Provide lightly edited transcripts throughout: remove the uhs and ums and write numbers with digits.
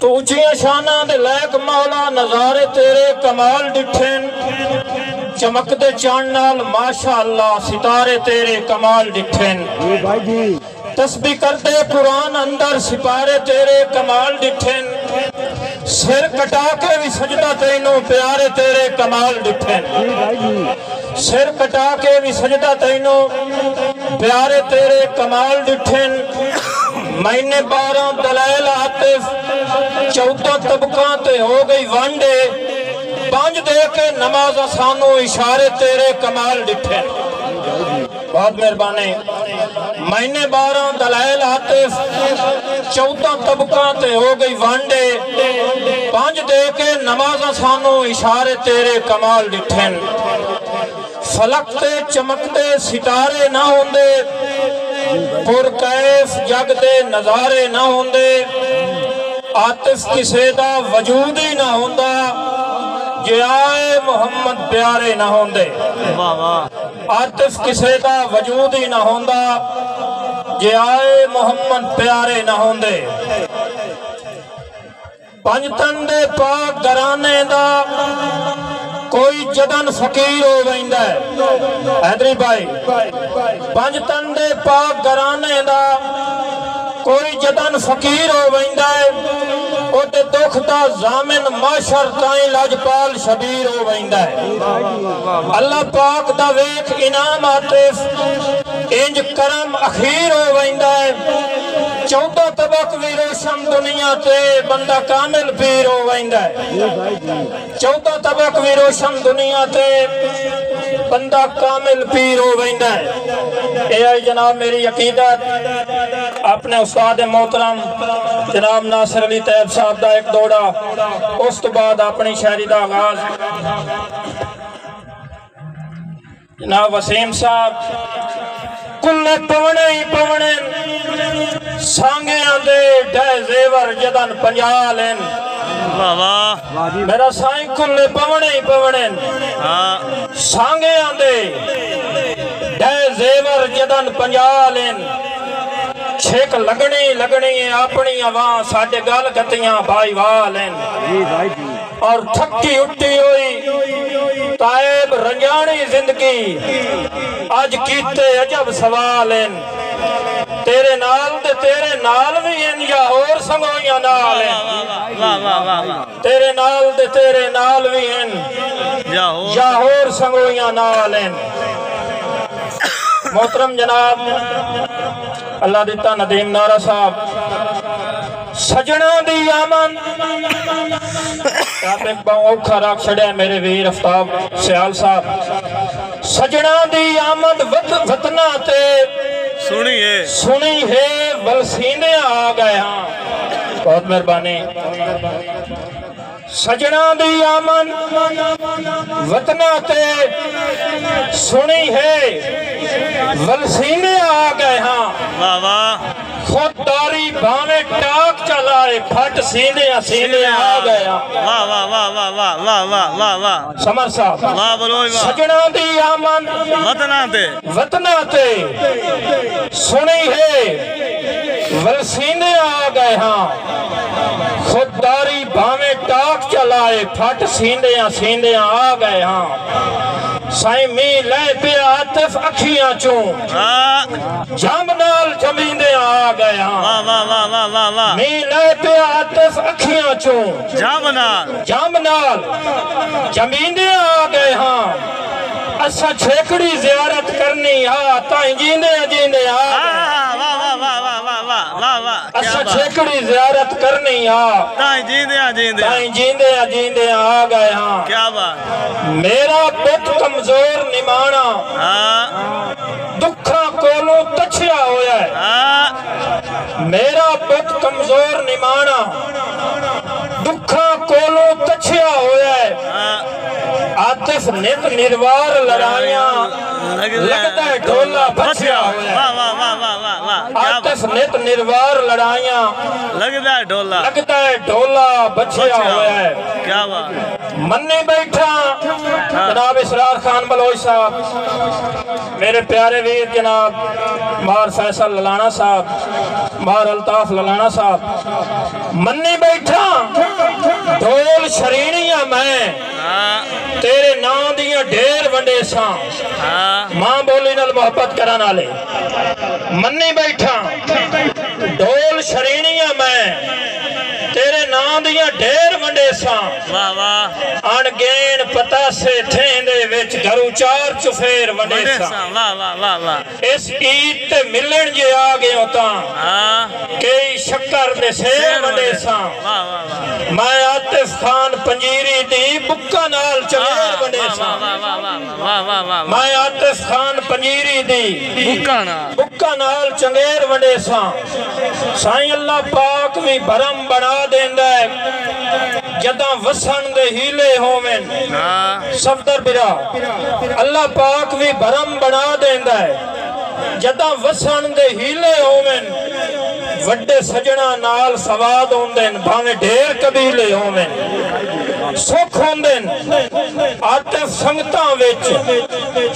تو اچھیاں شانہ دے لائق مولا نظارے تیرے کمال ڈٹھن چمک دے چاند نال ماشاءاللہ ستارے تیرے کمال ڈٹھن تسبیح کرتے قرآن اندر سپارے تیرے کمال ڈٹھن سر کٹا کے بھی سجدہ تینوں پیارے تیرے کمال ڈٹھن سر کٹا کے بھی سجدہ تینوں پیارے تیرے کمال ڈٹھن مہینے 12 دلائل عاطف 14 طبقاں تے ہو گئی وانڈے 5 دے کے نماز آسانوں اشارے تیرے کمال ڈٹھن بہت مہربانی مہینے 12 دلائل عاطف 14 طبقاں تے ہو گئی وانڈے 5 دے کے نماز آسانوں اشارے تیرے کمال ڈٹھن فلک تے چمکتے ستارے نہ ہوندے پر کیف جگ دے نظارے نہ ہوندے عاطف کسے دا وجود ہی نہ ہوندا جے آئے محمد پیارے نہ ہوندے عاطف کسے دا وجود ہی نہ ہوندا جے آئے محمد پیارے نہ ہوندے پنجتن دے پاک گرانے دا کوئی جدن فقیر ہو ویندا ہے حیدری بھائی پنجتن دے پاک گرانے دا کوئی جدن فقیر ہو ویندا ہے او تے دکھ دا ضامن معاشر تائیں لاجپال شبیر ہو ویندا ہے اللہ پاک دا ویکھ انعام عاطف انج کرم اخیر ہو ویندا ہے 14 طبق بھی روشن دنیا تے بندہ کامل پیر ہو ویندا ہے 14 طبق بھی روشن دنیا تے بندہ کامل پیر ہو ویندا ہے اے آئی جناب میری عقیدت اپنے استاد محترم جناب ناصر علی طیب صاحب دا ایک دوڑا اس تو بعد اپنی شاعری دا آغاز جناب وسیم صاحب کلے پونے ہی پونے سانگیاں دے ڈھے زیور جدن پنجالن میرا سائیں کلے پونے ہی پونے سانگیاں دے ڈھے زیور جدن پنجالن چھک لگنی اپنی آواں ساڑھے گال گتیاں بھائی والن اور تھکی اٹھی ہوئی تائب رنجانی زندگی آج کیتے عجب سوالن تیرے نال بھی ہیں یا اور سنگویاں نال ہیں تیرے نال بھی ہیں یا اور سنگویاں نال ہیں محترم جناب اللہ دیتا ندیم نارا صاحب سجنہ دی آمن آپ ایک باؤں اوکھا راک چھڑے میرے ویر افتاب سیال صاحب سجنہ دی آمد وطنہ تے سنی ہے ولسینے آ گئے ہاں بہت مہربانی سجنہ دی آمن وطنہ تے سنی ہے ولسینے آ گئے ہاں خود داری بھاوے ٹاک چلائے پھٹ سینے آ گئے ہاں سمر صاحب سجنہ دی آمن وطنہ تے سنی ہے ولسینے آ گئے ہاں خود داری بھاوے ٹاک چلائے پھٹ سیندے آ گئے ہاں سائیں می لے پہ عاطف اکھیاں چون جام نال جمیندے آ گئے ہاں می لے پہ عاطف اکھیاں چون جام نال جمیندے آ گئے ہاں اسا چھیکڑی زیارت کرنی تائیں جیندے آ گئے اسا چھیکڑی زیارت کرنی تائیں جیندے آ گئے ہاں کیا بات میرا بت کمزور نمانا دکھا کولوں تچھیا ہویا ہے میرا بت کمزور نمانا دکھا کولوں تچھیا ہویا ہے عاطف نت نروار لڑائیاں لگتا ہے ڈھولا بچیا ہویا ہے आतिफ नित निर्वार लड़ाइयां लगता है ढोला बचिया हुआ है। क्या बात मन्नी बैठा जनाब इसरार खान बलोच साहब, मेरे प्यारे वीर जनाब मार फैसल ललाना साहब, मार अल्ताफ ललाना साहब, मन्नी बैठा ढोल शरीनिया मैं तेरे नाम दियां ढेर वंडेसा मां बोली नाल मोहब्बत करन वाले। मन्नी बैठा ढोल शरीनिया मैं तेरे नाम दियां ढेर वंडेसा, अणगेन पतासे थेंदे विच घरू चार चुफेर वंडेसा। इस ईद ते मिलन जे आ गए तां कई शक्कर दे सेर वंडेसा। मैं आतिफ खान पंजीरी दी बुक्का नाल चंगेर वंडेसा। मैं आतिफ खान पंजीरी दी बुक्का नाल चंगेर वंडेसा। साईं अल्लाह पाक भी भरम बना देंदा है जदा वसन दे हीले होवेन। सफदर बिरा अल्लाह पाक भी भरम बना देंदा है जदा वसन दे हीले होवेन। वड्डे सजना नाल सवाद होंदे न भावे ढेर कबीले होवेन। सुख होंदे न आतिफ संगतां विच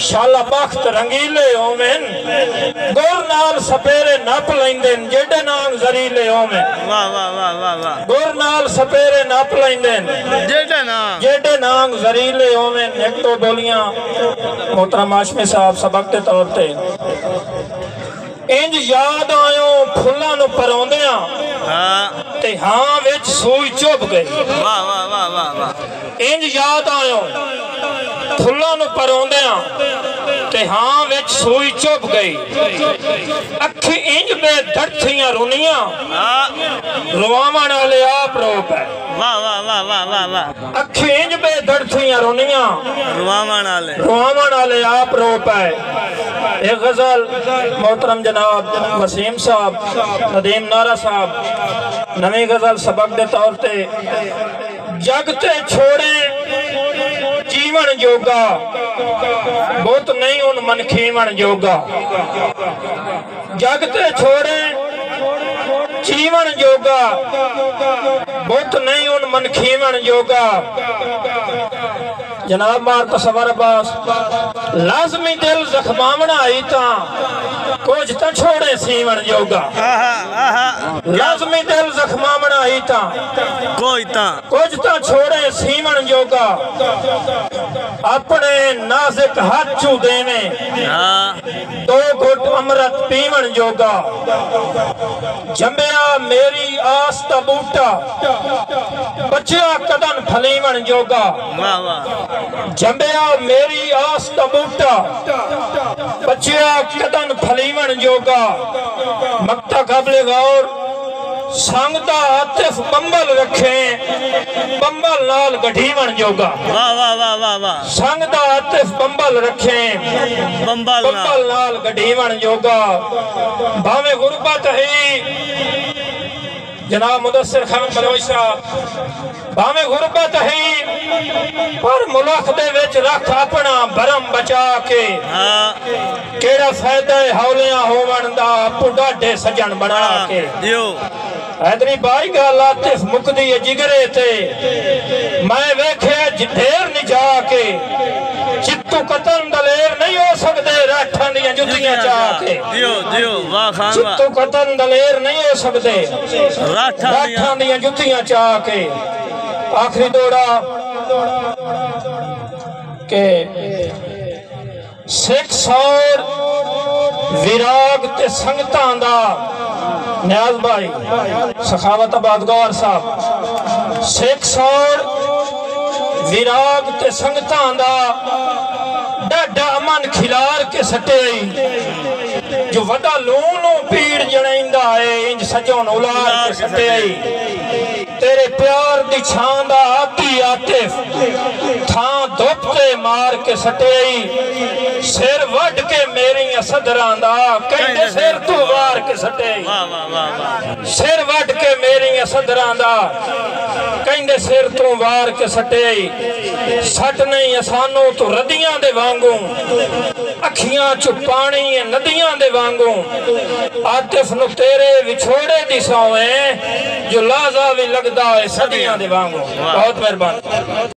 शाला बख्त रंगीले होवेन। गुर नाल सपेरे नप लैंदे न जेडे नांग जरीले होवेन। गुर नाल सपेरे नप लैंदे न जेडे नांग जरीले होवेन। एक दो बोलियां मोहतरम हाशमी साहब सबक दे तौर ते इंज याद आयो फुल्लां नूं परोंदियां ते हां विच सूई चुभ गई। इंज याद आयो फुल्लां नूं परोंदियां ते हां विच सूई चुभ गई। अखी इंज बेधड़थियां रुनियां रुवावण वाले आप रोप है। अखी इंज बेधड़थियां रुनियां रुवावण वाले आप रोप है। एक गजल मोहतरम जनाब वसीम साहब नदीम नारा साहब नवी गजल सबक दे तौर ते जगते छोड़े जीवन जोगा बहुत नहीं उन मन खीवन जोगा। जगते छोड़े जीवन जोगा बहुत नहीं उन मन खीवन जोगा। जनाब मार तसवर अब्बास लाजमी दिल जख्मावना आई ता कुछ तो छोड़े सीवन जोगा। लाजमी दिल जख्मावना आई ता कुछ तो छोड़े सीवन जोगा। अपने नाज़िक हाथ चू देवे दो घुट अमृत पीवन जोगा। जंबिया मेरी आस दा बूटा बचिया कदन फलीवन जोगा। जंबिया मेरी आस दा बूटा बचिया कदन फलीवन जोगा। मक्ता काबिल गौर संगता आतिफ बंबल रखे बंबल नाल गढ़ीवन जोगा। संगता आतिफ बंबल रखे बंबल नाल गढ़ीवन जोगा। भावे गुरबत है जनाब मुदस्सिर खान बलोच साहब भावे गुरबत है पर मुल्क दे विच रख अपना भरम बचा के केड़ा फायदा है हौलियां होवन दा पुडाढे सजन बना के। हैदरी बाई गल आतिफ मुकदी है जिगरे ते मैं वेख्या ढेर नहीं जाके चित्तू कतल दलेर नहीं हो सकते राठां दियां जुत्तियां चाके। चित्तू कतल दलेर नहीं हो सकते राठां दियां जुत्तियां चाके। आखिरी दौड़ा के सिख सौर विराग ते संगतां दा न्याज भाई सखावत आबाद गौर साहब सिख सौर विराग ते संगतां दा डाडा अमन खिलार के सटे जो वड्डा लूनू पीड़ जणैंदा है इंज सजोन उलार के सटे तेरे प्यार दी छां दा आती आतिफ थां धुप ते मार के सटे सिर वड के मेरी सदरां दा कहंदे सिर तू वार के सटे। सिर वड के मेरी सदरां दा कहंदे सिर तू वार के सटे। सट नहीं असानू तू रदियां दे वांगू اکھیاں چپانی ندیاں دے وانگوں عاطف نو تیرے وچھوڑے دی سویں جو لازا بھی لگدا ہے صدیاں دے وانگوں بہت مہربان